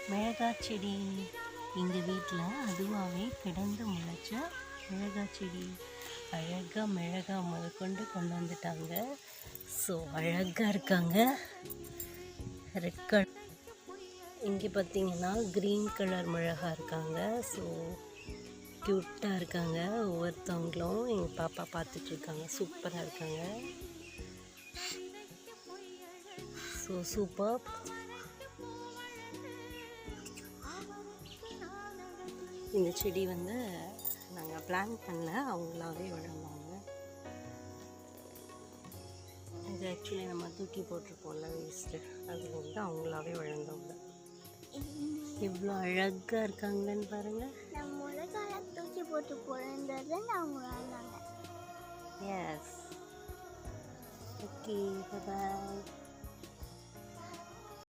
மிளகா செடி எங்கள் வீட்டில் அதுவாகவே கிடந்து முளைச்ச மிளகா செடி. அழகாக மிளகா முதற்கொண்டு கொண்டு வந்துட்டாங்க. ஸோ அழகாக இருக்காங்க. ரெட் கலர் இங்கே பார்த்தீங்கன்னா க்ரீன் கலர் மிளகா இருக்காங்க. ஸோ க்யூட்டாக இருக்காங்க. ஒவ்வொருத்தவங்களும் எங்கள் பாப்பா பார்த்துட்ருக்காங்க. சூப்பராக இருக்காங்க. So super. இந்த செடி நாங்கள் பிளான் பண்ணல, அவங்களாவே வளர்ந்தாங்க. இது ஆக்சுவலி நம்ம தூக்கி போட்டிருப்போம்ல வேஸ்ட்டு, அது அவங்களாவே வளர்ந்தவங்க. இவ்வளோ அழகாக இருக்காங்கன்னு பாருங்கள். தூக்கி போட்டு போகிறது அவங்க வளர்ந்தாங்க. எஸ். ஓகே, பாய்.